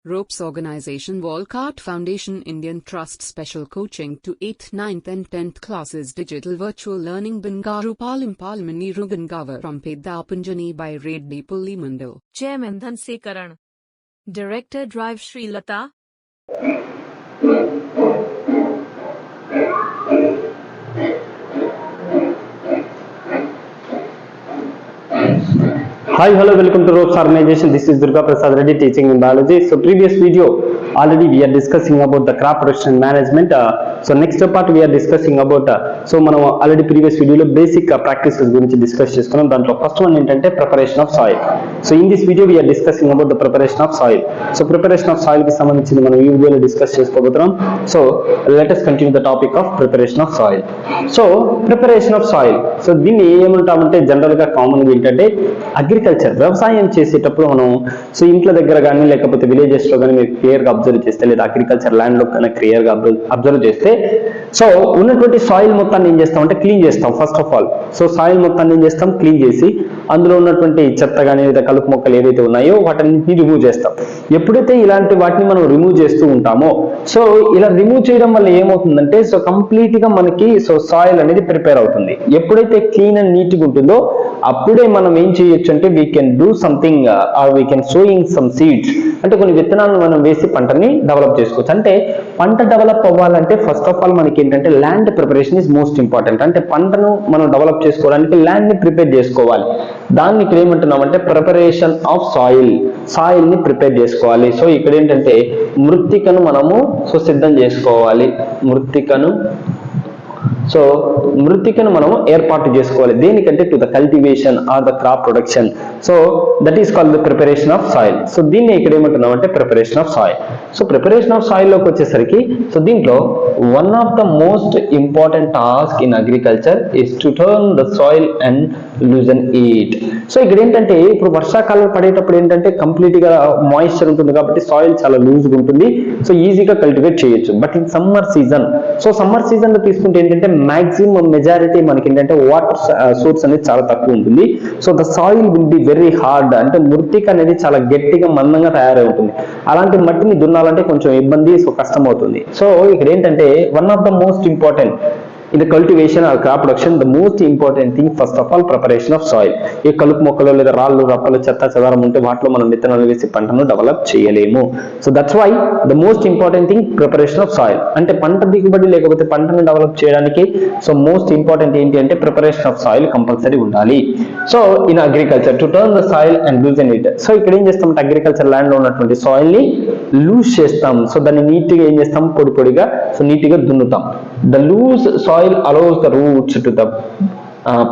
Ropes Organization Walcott Foundation Indian Trust Special Coaching to 8th, 9th and 10th Classes Digital Virtual Learning Bangaru Palimani Rugangavar from Pedapunjani by Reddy Pulli Mandal. Chairman Dhanse Karan. Director Drive Sri Lata. Hi, hello, welcome to Ropes Organization. This is Durga Prasad Reddy teaching in biology. So previous video already we are discussing about the crop protection management. So next part we are discussing about so మనం already previous video లో basic practices గురించి discuss చేసుకున్నాం. దాంట్లో first one ఏంటంటే preparation of soil. So in this video we are discussing about the preparation of soil. So preparation of soil కి సంబంధించి మనం ఈ వీడియోలో డిస్కస్ చేసుకోబోతున్నాం. So let us continue the topic of preparation of soil. So preparation of soil, so దీన్ని ఏమంటామంటే general గా common గా ఏంటంటే అగ్రికల్చర్ వ్యవసాయం చేసేటప్పుడు మనం సో ఇంట్లో దగ్గర కానీ లేకపోతే విలేజెస్ లో కానీ మీరు క్లియర్ గా అబ్జర్వ్ చేస్తే లేదా అగ్రికల్చర్ ల్యాండ్ లో కన్నా క్లియర్ గా అబ్జర్వ్ చేస్తే సో ఉన్నటువంటి సాయిల్ మొత్తాన్ని ఏం చేస్తాం అంటే క్లీన్ చేస్తాం. First of all so soil మొత్తాన్ని ఏం చేస్తాం, క్లీన్ చేసి అందులో ఉన్నటువంటి చెత్త కానీ లేదా కలుపు మొక్కలు ఏవైతే ఉన్నాయో వాటిని రిమూవ్ చేస్తాం. ఎప్పుడైతే ఇలాంటి వాటిని మనం రిమూవ్ చేస్తూ ఉంటామో సో ఇలా రిమూవ్ చేయడం వల్ల ఏమవుతుందంటే సో కంప్లీట్ గా మనకి సో సాయిల్ అనేది ప్రిపేర్ అవుతుంది. ఎప్పుడైతే క్లీన్ అండ్ నీట్ గా ఉంటుందో అప్పుడే మనం ఏం చేయొచ్చు అంటే we can do something or we can sowing some seeds, అంటే కొన్ని విత్తనాలను మనం వేసి పంటని డెవలప్ చేసుకోవచ్చు. అంటే పంట డెవలప్ అవ్వాలంటే ఫస్ట్ ఆఫ్ ఆల్ మనకి ఏంటంటే land preparation is most important. అంటే పంటను మనం డెవలప్ చేసుకోవడానికి ల్యాండ్ ని ప్రిపేర్ చేసుకోవాలి. దాన్ని ఇక్కడ ఏమంటున్నామంటే ప్రిపరేషన్ ఆఫ్ సాయిల్, సాయిల్ ని ప్రిపేర్ చేసుకోవాలి. సో ఇక్కడ ఏంటంటే మృత్తికను మనము సో సిద్ధం చేసుకోవాలి. మృత్తికను మనం ఏర్పాటు చేసుకోవాలి. దేనికంటే to the cultivation or the crop production. So that is called the preparation of soil. So దీన్ని ఇక్కడ ఏమంటున్నాం అంటే preparation of soil. So preparation of soil లోకి వచ్చేసరికి సో దీంట్లో one of the most important task in agriculture is to turn the soil and loosen it. So ఇక్కడ ఏంటంటే ఇప్పుడు వర్షాకాలం పడేటప్పుడు ఏంటంటే కంప్లీట్ గా మాయిశ్చర్ ఉంటుంది కాబట్టి సాయిల్ చాలా లూజ్ గా ఉంటుంది. సో ఈజీగా కల్టివేట్ చేయొచ్చు. But in summer season, so summer season లో తీసుకుంటే ఏంటంటే మాక్సిమం మెజారిటీ మనకి ఏంటంటే వాటర్ సోర్స్ అనేది చాలా తక్కువ ఉంటుంది. So the soil will be very hard, అంటే మృత్తిక అనేది చాలా గట్టిగా మందంగా తయారై ఉంటుంది. అలాంటి మట్టిని దున్నాలంటే కొంచెం ఇబ్బంది, సో కష్టం అవుతుంది. సో ఇక్కడ ఏంటంటే one of the most important in the cultivation or crop production, the most important thing first of all preparation of soil. ఈ కలుపు మొక్కలు లేదా రాళ్ళు రప్పలు చెత్త చెదారం ఉంటే వాటిలో మనం విత్తనాలు వేసి పంటను డెవలప్ చేయలేము. So that's why the most important thing preparation of soil. అంటే పంట దిగుబడి లేకపోతే పంటను డెవలప్ చేయడానికి సో మోస్ట్ ఇంపార్టెంట్ ఏంటి అంటే ప్రిపరేషన్ ఆఫ్ సాయిల్ కంపల్సరీ ఉండాలి. So in agriculture to turn the soil and loosen it. So ఇక్కడ ఏం చేస్తామంటే అగ్రికల్చర్ ల్యాండ్ లో ఉన్నటువంటి సాయిల్ ని లూజ్ చేస్తాం. సో దాన్ని నీట్ గా ఏం చేస్తాం, పొడి పొడిగా సో నీట్ గా దున్నుతాం. The loose soil allows the roots to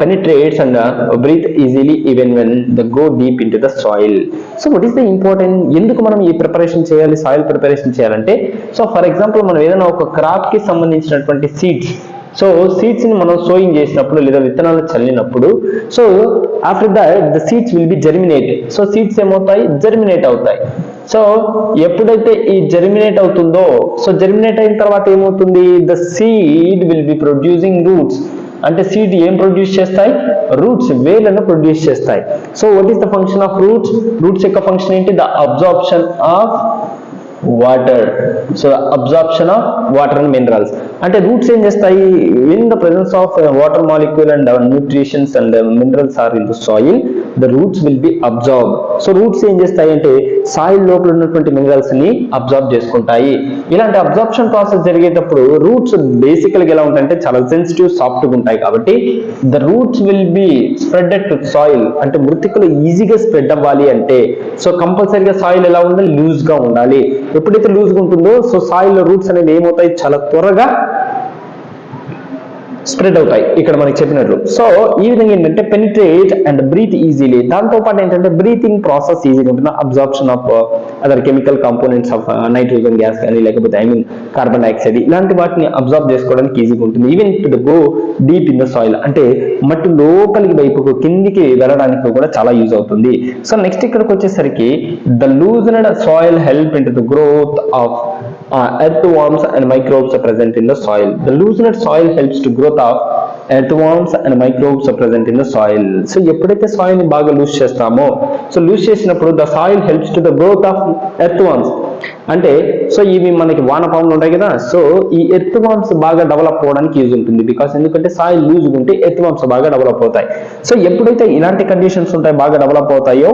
penetrates and breathe easily even when they go deep into the soil. So what is the important, ఎందుకు మనం ఈ ప్రిపరేషన్ చేయాలి, సాయిల్ ప్రిపరేషన్ చేయాలంటే సో ఫర్ ఎగ్జాంపుల్ మనం ఏదైనా ఒక క్రాప్ కి సంబంధించినటువంటి సీడ్స్, సో సీడ్స్ ని మనం సోయింగ్ చేసినప్పుడు లేదా విత్తనాలు చల్లినప్పుడు so after that the seeds will be germinate. So seeds ఏమవుతాయి, జెర్మినేట్ అవుతాయి. సో ఎప్పుడైతే ఈ జెర్మినేట్ అవుతుందో సో జెర్మినేట్ అయిన తర్వాత ఏమవుతుంది, the seed will be producing roots. అంటే సీడ్ ఏం ప్రొడ్యూస్ చేస్తాయి, రూట్స్, వేర్లను ప్రొడ్యూస్ చేస్తాయి. So what is the function of roots, roots యొక్క ఫంక్షన్ ఏంటి, the absorption of water. So absorption of water and minerals. అంటే రూట్స్ ఏం చేస్తాయి, in the presence of water molecule and nutritions and minerals are in the soil, the roots will be absorb. So roots ఏం చేస్తాయి అంటే soil లోపల ఉన్నటువంటి minerals ని absorb చేసుకుంటాయి. ఇలాంటి అబ్జార్ప్షన్ ప్రాసెస్ జరిగేటప్పుడు రూట్స్ బేసికల్ గా ఎలా ఉంటాయంటే చాలా సెన్సిటివ్, సాఫ్ట్ గా ఉంటాయి. కాబట్టి the roots will B spreaded two soil. అంటే మృతికలు ఈజీగా స్ప్రెడ్ అవ్వాలి అంటే సో కంపల్సరీగా సాయిల్ ఎలా ఉండాలి, లూజ్ గా ఉండాలి. ఎప్పుడైతే లూజ్ గా ఉంటుందో సో సాయిల్ లో రూట్స్ అనేవి ఏమవుతాయి, చాలా త్వరగా స్ప్రెడ్ అవుతాయి ఇక్కడ మనకి చెప్పినట్లు. సో ఈ విధంగా ఏంటంటే పెనిట్రేట్ అండ్ బ్రీత్ ఈజీలీ. దాంతో పాటు ఏంటంటే బ్రీతింగ్ ప్రాసెస్ ఈజీగా ఉంటుంది. Absorption of other chemical components of nitrogen gas కానీ లేకపోతే కార్బన్ డైఆక్సైడ్ ఇలాంటి వాటిని అబ్జార్బ్ చేసుకోవడానికి ఈజీగా ఉంటుంది. Even to go deep in the soil, అంటే మట్టి లోపలికి వైపుకు కిందికి వెళ్ళడానికి కూడా చాలా యూజ్ అవుతుంది. సో నెక్స్ట్ ఇక్కడికి వచ్చేసరికి the loosed soil help in to the growth of earthworms and microbes are present in the soil. The loosened soil helps to growth of earthworms and microbes are present in the soil. So ఎప్పుడైతే soil ని బాగా loose చేస్తామో, so loose చేసినప్పుడు the soil helps to the growth of earthworms. అంటే so ఇవి మనకి వానపాములు ఉంటాయి కదా, సో ఈ earthworms బాగా డెవలప్ అవ్వడానికి యూజ్ ఉంటుంది. బికాస్ ఎందుకంటే సాయిల్ లూజ్ ఉంటే earthworms బాగా డెవలప్ అవుతాయి. సో ఎప్పుడైతే ఇలాంటి కండిషన్స్ ఉంటాయి, బాగా డెవలప్ అవుతాయో,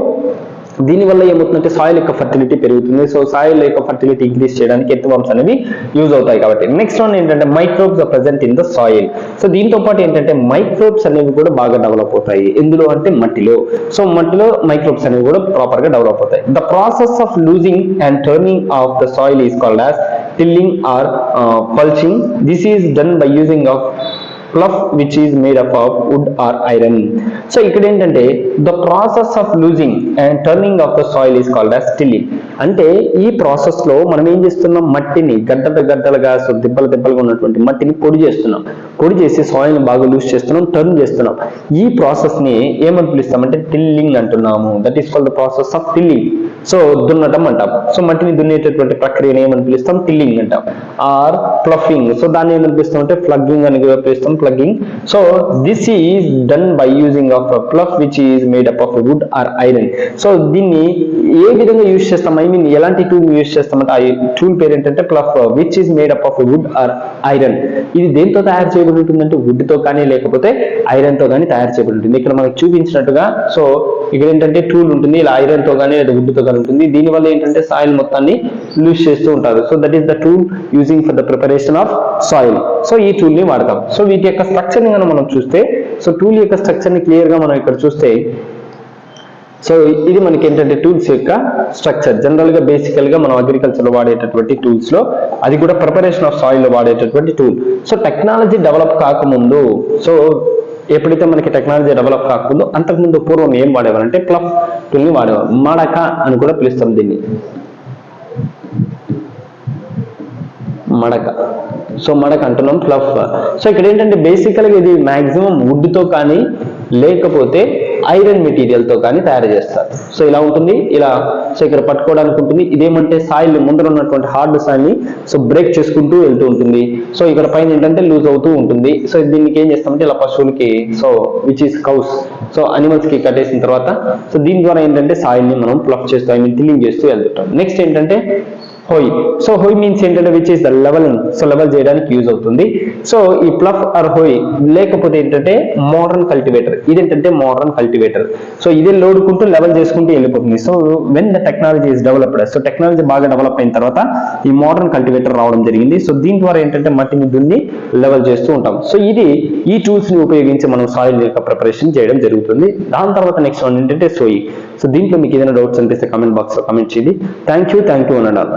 దీనివల్ల ఏమవుతుందంటే సాయిల్ యొక్క ఫర్టిలిటీ పెరుగుతుంది. సో సాయిల్ యొక్క ఫర్టిలిటీ ఇంక్రీజ్ చేయడానికి earthworms అనేవి యూజ్ అవుతాయి. కాబట్టి నెక్స్ట్ వన్ ఏంటంటే microbes are present in the soil. So దీంతో పాటు ఏంటంటే మైక్రోబ్స్ అనేవి కూడా బాగా డెవలప్ అవుతాయి. ఎందులో అంటే మట్టిలో. సో మట్టిలో మైక్రోబ్స్ అనేవి కూడా ప్రాపర్ గా డెవలప్ అవుతాయి. The process of loosing and turning of the soil is called as tilling or ploughing. This is done by using of fluff which is made up of wood or iron. So ఇక్కడ ఏంటంటే the process of loosing and turning of the soil is called as tilling. అంటే ఈ process లో మనం ఏం చేస్తున్నాం, మట్టిని గడ్డలుగా so దెబ్బలుగా ఉన్నటువంటి మట్టిని పొడి చేస్తున్నాం. పొడి చేసి సాయిల్ ని బాగా లూజ్ చేస్తున్నాం, టర్న్ చేస్తున్నాం. ఈ ప్రాసెస్ ని ఏమని పిలుస్తామంటే టిల్లింగ్ అంటున్నాము. That is called the process of tilling. So దున్నటం అంటాం. సో మట్టిని దున్నేటటువంటి ప్రక్రియను ఏమని పిలుస్తాం, టిల్లింగ్ అంటాం. ఆర్ ప్లఫింగ్, సో దాన్ని ఏమని పిలుస్తాం అంటే ప్లగ్గింగ్ అని కూడా పిలుస్తాం, ploughing. So this is done by using of plough which is made up of wood or iron. So దీన్ని ఏ విధంగా యూజ్ చేస్తాం, ఐ మీన్ ఎలాంటి టూల్ యూజ్ చేస్తామంటే ఆ టూల్ పేరు ఏంటంటే plough which is made up of wood or iron. ఇది దేంతో తయారు చేయబడి ఉంటుందంటే వుడ్ తో కానీ లేకపోతే ఐరన్ తో కానీ తయారు చేయబడి ఉంటుంది. ఇక్కడ మనకు చూపించినట్టుగా సో ఇక్కడ ఏంటంటే టూల్ ఉంటుంది, ఇలా ఐరన్ తో కానీ లేదా వుడ్ తో కానీ ఉంటుంది. దీనివల్ల ఏంటంటే సాయిల్ మొత్తాన్ని లూజ్ చేస్తూ ఉంటారు. So that is the tool using for the preparation of soil. So ఈ టూల్ ని వాడతాం. సో వీటి యొక్క స్ట్రక్చర్ ని మనం చూస్తే, సో టూల్ యొక్క స్ట్రక్చర్ ని క్లియర్ గా మనం ఇక్కడ చూస్తే, సో ఇది మనకి ఏంటంటే టూల్స్ యొక్క స్ట్రక్చర్. జనరల్ గా బేసికల్ గా మనం అగ్రికల్చర్ లో వాడేటటువంటి టూల్స్ లో అది కూడా ప్రిపరేషన్ ఆఫ్ సాయిల్ లో వాడేటటువంటి టూల్. సో టెక్నాలజీ డెవలప్ కాకముందు, సో ఎప్పుడైతే మనకి టెక్నాలజీ డెవలప్ కాకముందు అంతకుముందు పూర్వం ఏం వాడేవారంటే ప్లఫ్ టూల్ ని వాడేవారు. మడక అని కూడా పిలుస్తాం దీన్ని, మడక. సో మడక అంటున్నాం, ప్లఫ్. సో ఇక్కడ ఏంటంటే బేసికల్ గా ఇది మాక్సిమం వుడ్ తో కానీ లేకపోతే ఐరన్ మెటీరియల్ తో కానీ తయారు చేస్తారు. సో ఇలా ఉంటుంది, ఇలా. సో ఇక్కడ పట్టుకోవడానికి ఉంటుంది. ఇదేమంటే సాయిల్ ముందర ఉన్నటువంటి హార్డ్ సాయిల్ ని సో బ్రేక్ చేసుకుంటూ వెళ్తూ ఉంటుంది. సో ఇక్కడ పైన ఏంటంటే లూజ్ అవుతూ ఉంటుంది. సో దీనికి ఏం చేస్తామంటే ఇలా పశువులకి, so which is cows, so animals కి కట్టేసిన తర్వాత సో దీని ద్వారా ఏంటంటే సాయిల్ ని మనం ప్లఫ్ చేస్తూ, ఐ మీన్ టిల్లింగ్ చేస్తూ వెళ్తుంటాం. నెక్స్ట్ ఏంటంటే హోయ్. సో హోయ్ మీన్స్ ఏంటంటే which is the levelling. So level చేయడానికి యూజ్ అవుతుంది. సో ఈ ప్లఫ్ ఆర్ హోయ్ లేకపోతే ఏంటంటే మోడర్న్ కల్టివేటర్. ఇదేంటంటే మోడర్న్ కల్టివేటర్. సో ఇదే లోడుకుంటూ లెవెల్ చేసుకుంటూ వెళ్ళిపోతుంది. So when the technology is developed, so technology బాగా డెవలప్ అయిన తర్వాత ఈ మోడర్న్ కల్టివేటర్ రావడం జరిగింది. సో దీని ద్వారా ఏంటంటే మట్టిని దున్ని లెవెల్ చేస్తూ ఉంటాం. సో ఇది ఈ టూల్స్ ని ఉపయోగించి మనం సాయిల్ యొక్క ప్రిపరేషన్ చేయడం జరుగుతుంది. దాని తర్వాత నెక్స్ట్ వన్ ఏంటంటే సోయింగ్. సో దీంట్లో మీకు ఏదైనా డౌట్స్ అనిపిస్తే కామెంట్ బాక్స్ లో కామెంట్ చేయండి. థ్యాంక్ యూ అని అన్నారు.